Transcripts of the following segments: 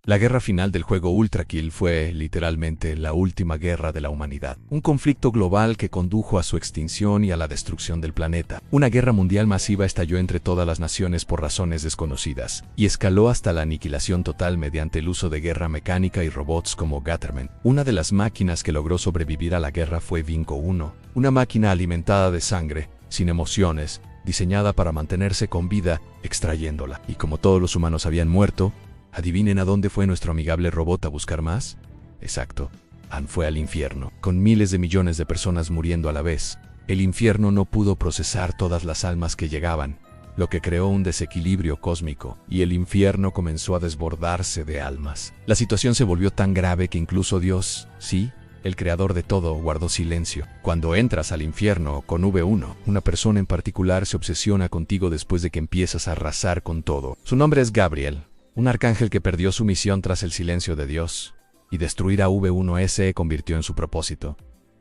La guerra final del juego Ultra Kill fue, literalmente, la última guerra de la humanidad. Un conflicto global que condujo a su extinción y a la destrucción del planeta. Una guerra mundial masiva estalló entre todas las naciones por razones desconocidas, y escaló hasta la aniquilación total mediante el uso de guerra mecánica y robots como Gatterman. Una de las máquinas que logró sobrevivir a la guerra fue Vinco 1, una máquina alimentada de sangre, sin emociones, diseñada para mantenerse con vida, extrayéndola. Y como todos los humanos habían muerto, ¿adivinen a dónde fue nuestro amigable robot a buscar más? Exacto, Han fue al infierno. Con miles de millones de personas muriendo a la vez, el infierno no pudo procesar todas las almas que llegaban, lo que creó un desequilibrio cósmico, y el infierno comenzó a desbordarse de almas. La situación se volvió tan grave que incluso Dios, sí, el creador de todo, guardó silencio. Cuando entras al infierno con V1, una persona en particular se obsesiona contigo después de que empiezas a arrasar con todo. Su nombre es Gabriel, un arcángel que perdió su misión tras el silencio de Dios, y destruir a V1 se convirtió en su propósito.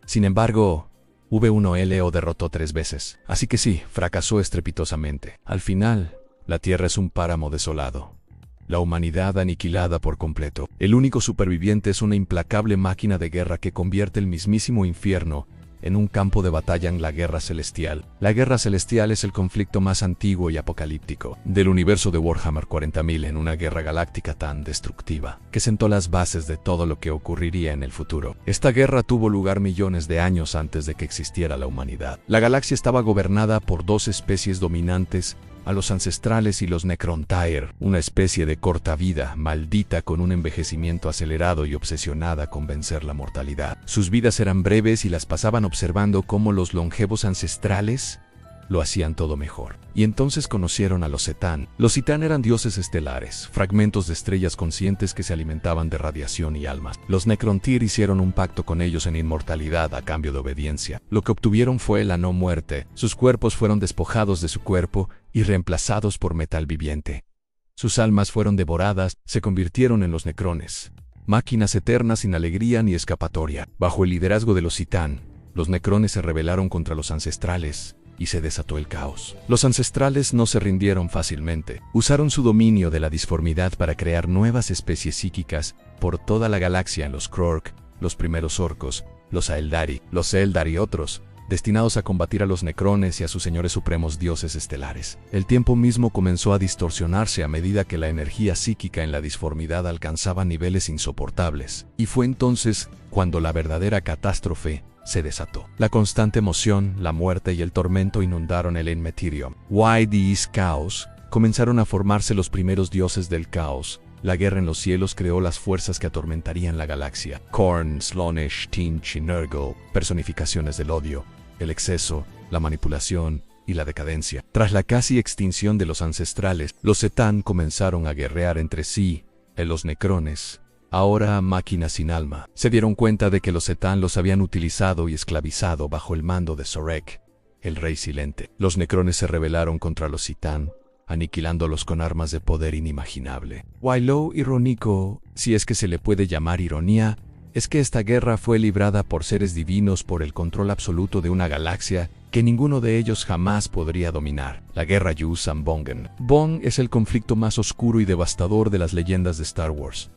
Sin embargo, V1 lo derrotó 3 veces, así que sí, fracasó estrepitosamente. Al final, la Tierra es un páramo desolado. La humanidad aniquilada por completo. El único superviviente es una implacable máquina de guerra que convierte el mismísimo infierno en un campo de batalla en la Guerra Celestial. La Guerra Celestial es el conflicto más antiguo y apocalíptico del universo de Warhammer 40.000 en una guerra galáctica tan destructiva, que sentó las bases de todo lo que ocurriría en el futuro. Esta guerra tuvo lugar millones de años antes de que existiera la humanidad. La galaxia estaba gobernada por 2 especies dominantes, a los ancestrales y los Necrontyre, una especie de corta vida, maldita con un envejecimiento acelerado y obsesionada con vencer la mortalidad. Sus vidas eran breves y las pasaban observando cómo los longevos ancestrales lo hacían todo mejor. Y entonces conocieron a los Setán. Los Setán eran dioses estelares, fragmentos de estrellas conscientes que se alimentaban de radiación y almas. Los Necrontyr hicieron un pacto con ellos en inmortalidad a cambio de obediencia. Lo que obtuvieron fue la no muerte. Sus cuerpos fueron despojados de su cuerpo y reemplazados por metal viviente. Sus almas fueron devoradas, se convirtieron en los Necrones, máquinas eternas sin alegría ni escapatoria. Bajo el liderazgo de los Setán, los Necrones se rebelaron contra los ancestrales, y se desató el caos. Los ancestrales no se rindieron fácilmente. Usaron su dominio de la disformidad para crear nuevas especies psíquicas por toda la galaxia en los Krork, los primeros orcos, los Aeldari, los Eldar y otros, destinados a combatir a los Necrones y a sus señores supremos dioses estelares. El tiempo mismo comenzó a distorsionarse a medida que la energía psíquica en la disformidad alcanzaba niveles insoportables. Y fue entonces cuando la verdadera catástrofe se desató. La constante emoción, la muerte y el tormento inundaron el Enmeterium. YD's Chaos. Comenzaron a formarse los primeros dioses del caos. La guerra en los cielos creó las fuerzas que atormentarían la galaxia. Khorne, Slaanesh, Tzeentch y Nurgle, personificaciones del odio, el exceso, la manipulación y la decadencia. Tras la casi extinción de los ancestrales, los Setán comenzaron a guerrear entre sí, los Necrones, ahora máquinas sin alma. Se dieron cuenta de que los Setán los habían utilizado y esclavizado bajo el mando de Sorek, el Rey Silente. Los Necrones se rebelaron contra los Setán, aniquilándolos con armas de poder inimaginable. Lo irónico, si es que se le puede llamar ironía, es que esta guerra fue librada por seres divinos por el control absoluto de una galaxia que ninguno de ellos jamás podría dominar. La guerra Yuuzhan-Vong. Vong es el conflicto más oscuro y devastador de las leyendas de Star Wars.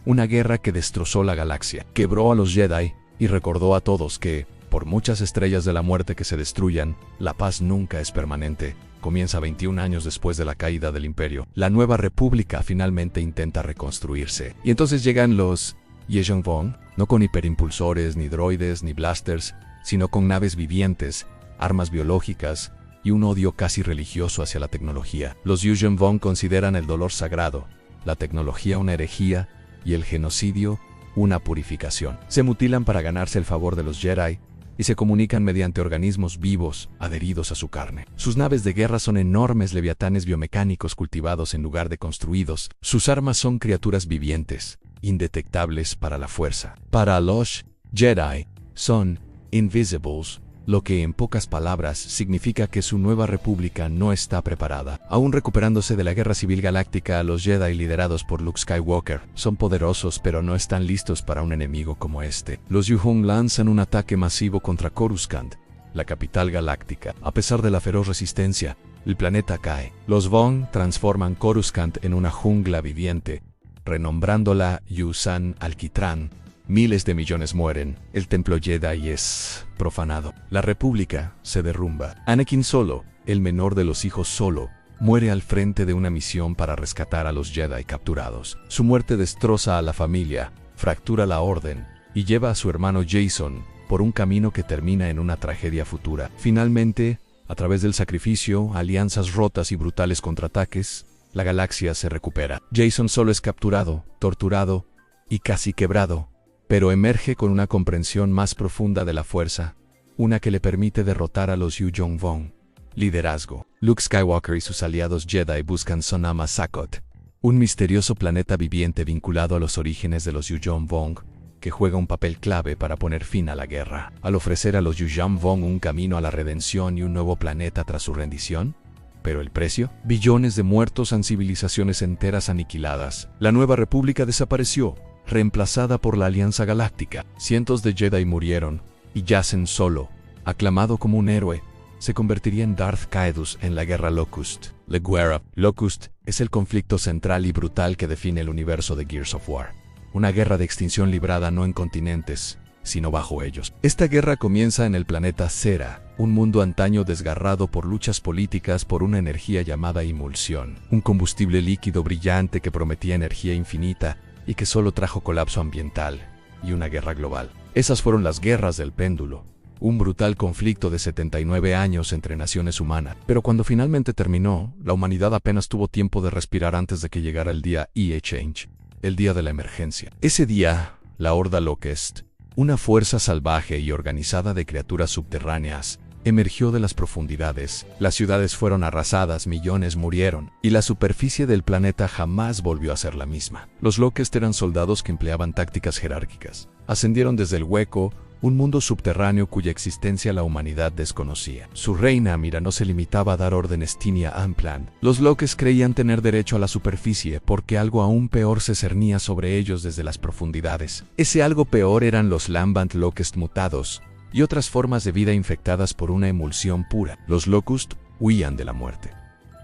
Una guerra que destrozó la galaxia, quebró a los Jedi y recordó a todos que, por muchas estrellas de la muerte que se destruyan, la paz nunca es permanente. Comienza 21 años después de la caída del Imperio. La nueva república finalmente intenta reconstruirse. Y entonces llegan los Yuuzhan-Vong, no con hiperimpulsores, ni droides, ni blasters, sino con naves vivientes, armas biológicas y un odio casi religioso hacia la tecnología. Los Yuuzhan-Vong consideran el dolor sagrado, la tecnología una herejía y el genocidio una purificación. Se mutilan para ganarse el favor de los Jedi y se comunican mediante organismos vivos adheridos a su carne. Sus naves de guerra son enormes leviatanes biomecánicos cultivados en lugar de construidos. Sus armas son criaturas vivientes, indetectables para la fuerza. Para los Jedi, son invisibles, lo que en pocas palabras significa que su nueva república no está preparada. Aún recuperándose de la guerra civil galáctica, los Jedi liderados por Luke Skywalker son poderosos pero no están listos para un enemigo como este. Los Yuuzhan lanzan un ataque masivo contra Coruscant, la capital galáctica. A pesar de la feroz resistencia, el planeta cae. Los Vong transforman Coruscant en una jungla viviente, renombrándola Yuuzhan Alquitrán. Miles de millones mueren, el templo Jedi es profanado. La República se derrumba. Anakin Solo, el menor de los hijos Solo, muere al frente de una misión para rescatar a los Jedi capturados. Su muerte destroza a la familia, fractura la orden y lleva a su hermano Jacen por un camino que termina en una tragedia futura. Finalmente, a través del sacrificio, alianzas rotas y brutales contraataques, la galaxia se recupera. Jacen Solo es capturado, torturado y casi quebrado, pero emerge con una comprensión más profunda de la fuerza, una que le permite derrotar a los Yuuzhan Vong. Liderazgo. Luke Skywalker y sus aliados Jedi buscan Sonama Sakot, un misterioso planeta viviente vinculado a los orígenes de los Yuuzhan Vong, que juega un papel clave para poner fin a la guerra. Al ofrecer a los Yuuzhan Vong un camino a la redención y un nuevo planeta tras su rendición, ¿pero el precio? Billones de muertos en civilizaciones enteras aniquiladas. La Nueva República desapareció, reemplazada por la Alianza Galáctica. Cientos de Jedi murieron, y Jacen Solo, aclamado como un héroe, se convertiría en Darth Caedus en la Guerra Locust. La Guerra Locust es el conflicto central y brutal que define el universo de Gears of War. Una guerra de extinción librada no en continentes, sino bajo ellos. Esta guerra comienza en el planeta Cera, un mundo antaño desgarrado por luchas políticas por una energía llamada Imulsión, un combustible líquido brillante que prometía energía infinita y que solo trajo colapso ambiental y una guerra global. Esas fueron las guerras del péndulo, un brutal conflicto de 79 años entre naciones humanas. Pero cuando finalmente terminó, la humanidad apenas tuvo tiempo de respirar antes de que llegara el día E-Change, el día de la emergencia. Ese día, la Horda Locust, una fuerza salvaje y organizada de criaturas subterráneas, emergió de las profundidades. Las ciudades fueron arrasadas, millones murieron, y la superficie del planeta jamás volvió a ser la misma. Los Locust eran soldados que empleaban tácticas jerárquicas. Ascendieron desde el hueco, un mundo subterráneo cuya existencia la humanidad desconocía. Su reina Mira no se limitaba a dar órdenes Tinia Amplan. Los Locust creían tener derecho a la superficie porque algo aún peor se cernía sobre ellos desde las profundidades. Ese algo peor eran los Lambent Locust mutados y otras formas de vida infectadas por una emulsión pura. Los Locust huían de la muerte.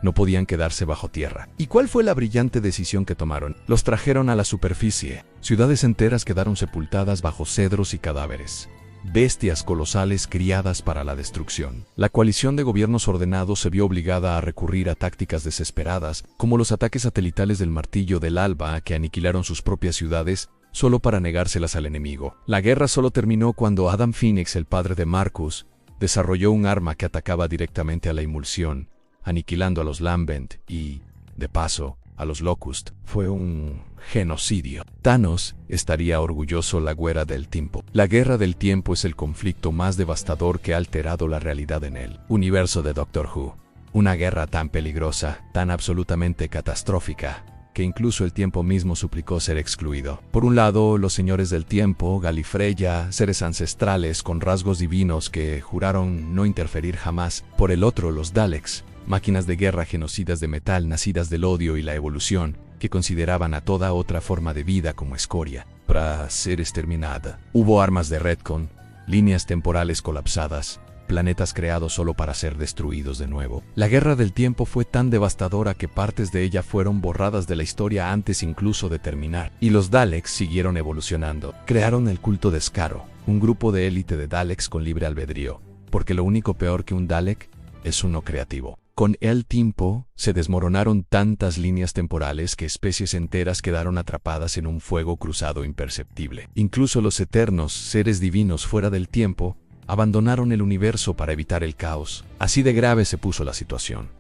No podían quedarse bajo tierra. ¿Y cuál fue la brillante decisión que tomaron? Los trajeron a la superficie. Ciudades enteras quedaron sepultadas bajo cedros y cadáveres. Bestias colosales criadas para la destrucción. La coalición de gobiernos ordenados se vio obligada a recurrir a tácticas desesperadas, como los ataques satelitales del Martillo del Alba que aniquilaron sus propias ciudades solo para negárselas al enemigo. La guerra solo terminó cuando Adam Phoenix, el padre de Marcus, desarrolló un arma que atacaba directamente a la emulsión, aniquilando a los Lambent y, de paso, a los Locust. Fue un genocidio. Thanos estaría orgulloso. La Guerra del Tiempo. La Guerra del Tiempo es el conflicto más devastador que ha alterado la realidad en el universo de Doctor Who. Una guerra tan peligrosa, tan absolutamente catastrófica, que incluso el tiempo mismo suplicó ser excluido. Por un lado, los señores del tiempo, Gallifreya, seres ancestrales con rasgos divinos que juraron no interferir jamás. Por el otro, los Daleks, máquinas de guerra genocidas de metal nacidas del odio y la evolución, que consideraban a toda otra forma de vida como escoria, para ser exterminada. Hubo armas de retcon, líneas temporales colapsadas, planetas creados solo para ser destruidos de nuevo. La Guerra del Tiempo fue tan devastadora que partes de ella fueron borradas de la historia antes incluso de terminar. Y los Daleks siguieron evolucionando. Crearon el culto de Skaro, un grupo de élite de Daleks con libre albedrío, porque lo único peor que un Dalek es uno creativo. Con el tiempo, se desmoronaron tantas líneas temporales que especies enteras quedaron atrapadas en un fuego cruzado imperceptible. Incluso los Eternos, seres divinos fuera del tiempo, abandonaron el universo para evitar el caos. Así de grave se puso la situación.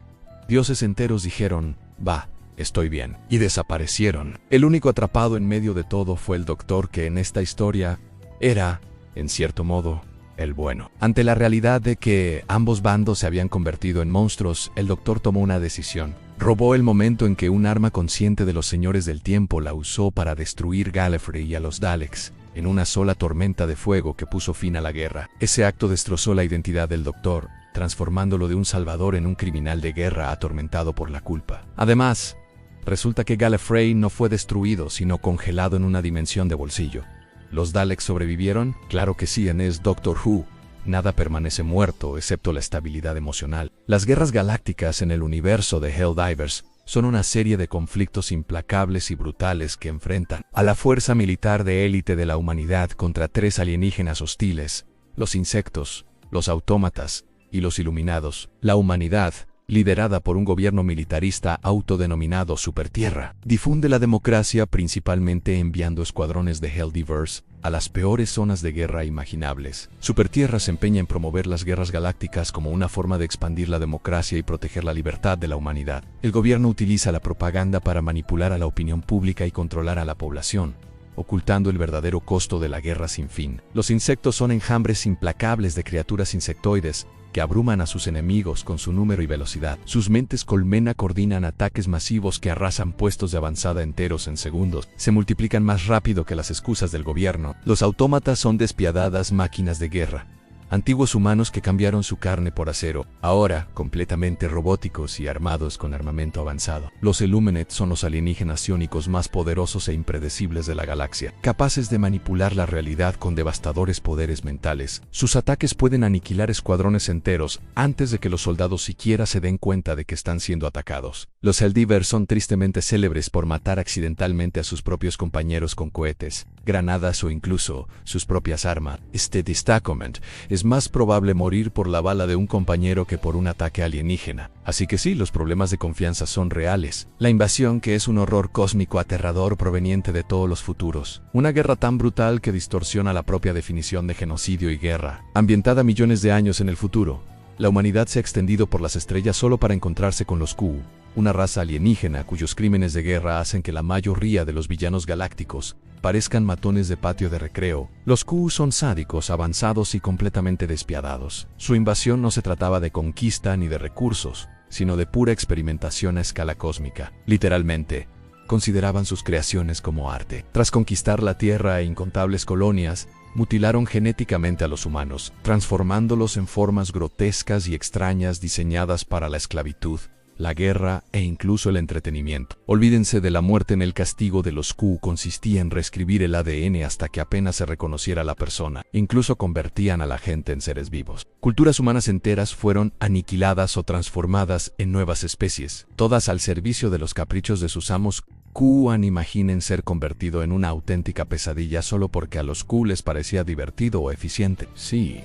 Dioses enteros dijeron, va, estoy bien, y desaparecieron. El único atrapado en medio de todo fue el Doctor, que en esta historia era, en cierto modo, el bueno. Ante la realidad de que ambos bandos se habían convertido en monstruos, el Doctor tomó una decisión. Robó el momento en que un arma consciente de los señores del tiempo la usó para destruir Gallifrey y a los Daleks, en una sola tormenta de fuego que puso fin a la guerra. Ese acto destrozó la identidad del Doctor, transformándolo de un salvador en un criminal de guerra atormentado por la culpa. Además, resulta que Gallifrey no fue destruido, sino congelado en una dimensión de bolsillo. ¿Los Daleks sobrevivieron? Claro que sí, en Doctor Who. Nada permanece muerto, excepto la estabilidad emocional. Las guerras galácticas en el universo de Helldivers son una serie de conflictos implacables y brutales que enfrentan a la fuerza militar de élite de la humanidad contra tres alienígenas hostiles: los insectos, los autómatas y los iluminados. La humanidad, liderada por un gobierno militarista autodenominado Supertierra, difunde la democracia principalmente enviando escuadrones de Helldivers a las peores zonas de guerra imaginables. Supertierra se empeña en promover las guerras galácticas como una forma de expandir la democracia y proteger la libertad de la humanidad. El gobierno utiliza la propaganda para manipular a la opinión pública y controlar a la población, ocultando el verdadero costo de la guerra sin fin. Los insectos son enjambres implacables de criaturas insectoides que abruman a sus enemigos con su número y velocidad. Sus mentes colmena coordinan ataques masivos que arrasan puestos de avanzada enteros en segundos. Se multiplican más rápido que las excusas del gobierno. Los autómatas son despiadadas máquinas de guerra, antiguos humanos que cambiaron su carne por acero, ahora completamente robóticos y armados con armamento avanzado. Los Illuminates son los alienígenas psiónicos más poderosos e impredecibles de la galaxia, capaces de manipular la realidad con devastadores poderes mentales. Sus ataques pueden aniquilar escuadrones enteros antes de que los soldados siquiera se den cuenta de que están siendo atacados. Los Helldivers son tristemente célebres por matar accidentalmente a sus propios compañeros con cohetes, granadas o incluso sus propias armas. Este destacament es más probable morir por la bala de un compañero que por un ataque alienígena. Así que sí, los problemas de confianza son reales. La invasión, que es un horror cósmico aterrador proveniente de todos los futuros. Una guerra tan brutal que distorsiona la propia definición de genocidio y guerra. Ambientada millones de años en el futuro, la humanidad se ha extendido por las estrellas solo para encontrarse con los Q, una raza alienígena cuyos crímenes de guerra hacen que la mayoría de los villanos galácticos parezcan matones de patio de recreo. Los Q son sádicos, avanzados y completamente despiadados. Su invasión no se trataba de conquista ni de recursos, sino de pura experimentación a escala cósmica. Literalmente, consideraban sus creaciones como arte. Tras conquistar la Tierra e incontables colonias, mutilaron genéticamente a los humanos, transformándolos en formas grotescas y extrañas diseñadas para la esclavitud, la guerra e incluso el entretenimiento. Olvídense de la muerte. En el castigo de los Q consistía en reescribir el ADN hasta que apenas se reconociera a la persona. Incluso convertían a la gente en seres vivos. Culturas humanas enteras fueron aniquiladas o transformadas en nuevas especies, todas al servicio de los caprichos de sus amos. Q-an imaginen ser convertido en una auténtica pesadilla solo porque a los Q les parecía divertido o eficiente. Sí,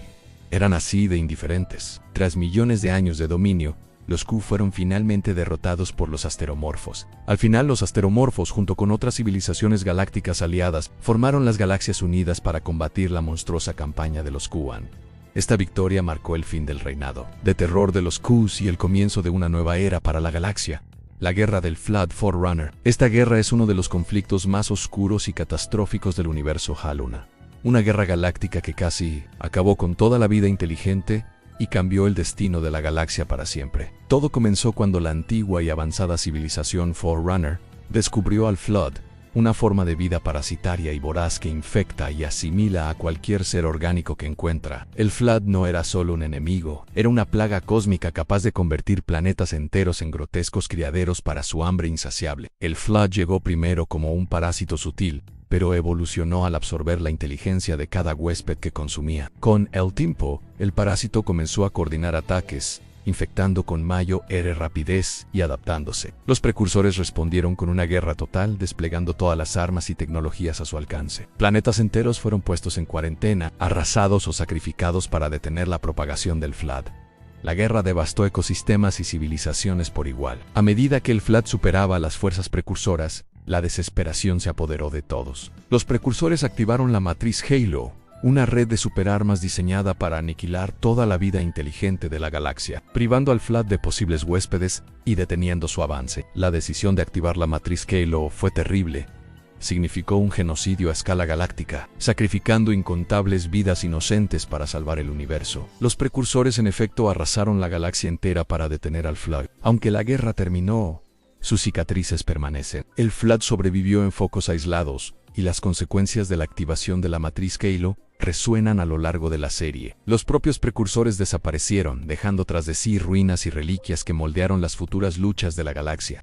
eran así de indiferentes. Tras millones de años de dominio, los Q fueron finalmente derrotados por los asteromorfos. Al final, los asteromorfos, junto con otras civilizaciones galácticas aliadas, formaron las Galaxias Unidas para combatir la monstruosa campaña de los Q-an. Esta victoria marcó el fin del reinado de terror de los Qs y el comienzo de una nueva era para la galaxia, la guerra del Flood Forerunner. Esta guerra es uno de los conflictos más oscuros y catastróficos del universo Haluna. Una guerra galáctica que casi acabó con toda la vida inteligente y cambió el destino de la galaxia para siempre. Todo comenzó cuando la antigua y avanzada civilización Forerunner descubrió al Flood, una forma de vida parasitaria y voraz que infecta y asimila a cualquier ser orgánico que encuentra. El Flood no era solo un enemigo, era una plaga cósmica capaz de convertir planetas enteros en grotescos criaderos para su hambre insaciable. El Flood llegó primero como un parásito sutil, pero evolucionó al absorber la inteligencia de cada huésped que consumía. Con el tiempo, el parásito comenzó a coordinar ataques, infectando con mayor rapidez y adaptándose. Los precursores respondieron con una guerra total, desplegando todas las armas y tecnologías a su alcance. Planetas enteros fueron puestos en cuarentena, arrasados o sacrificados para detener la propagación del Flood. La guerra devastó ecosistemas y civilizaciones por igual. A medida que el Flood superaba a las fuerzas precursoras, la desesperación se apoderó de todos. Los precursores activaron la matriz Halo, una red de superarmas diseñada para aniquilar toda la vida inteligente de la galaxia, privando al Flood de posibles huéspedes y deteniendo su avance. La decisión de activar la matriz Halo fue terrible. Significó un genocidio a escala galáctica, sacrificando incontables vidas inocentes para salvar el universo. Los precursores en efecto arrasaron la galaxia entera para detener al Flood. Aunque la guerra terminó, sus cicatrices permanecen. El Flood sobrevivió en focos aislados, y las consecuencias de la activación de la matriz Halo resuenan a lo largo de la serie. Los propios precursores desaparecieron, dejando tras de sí ruinas y reliquias que moldearon las futuras luchas de la galaxia.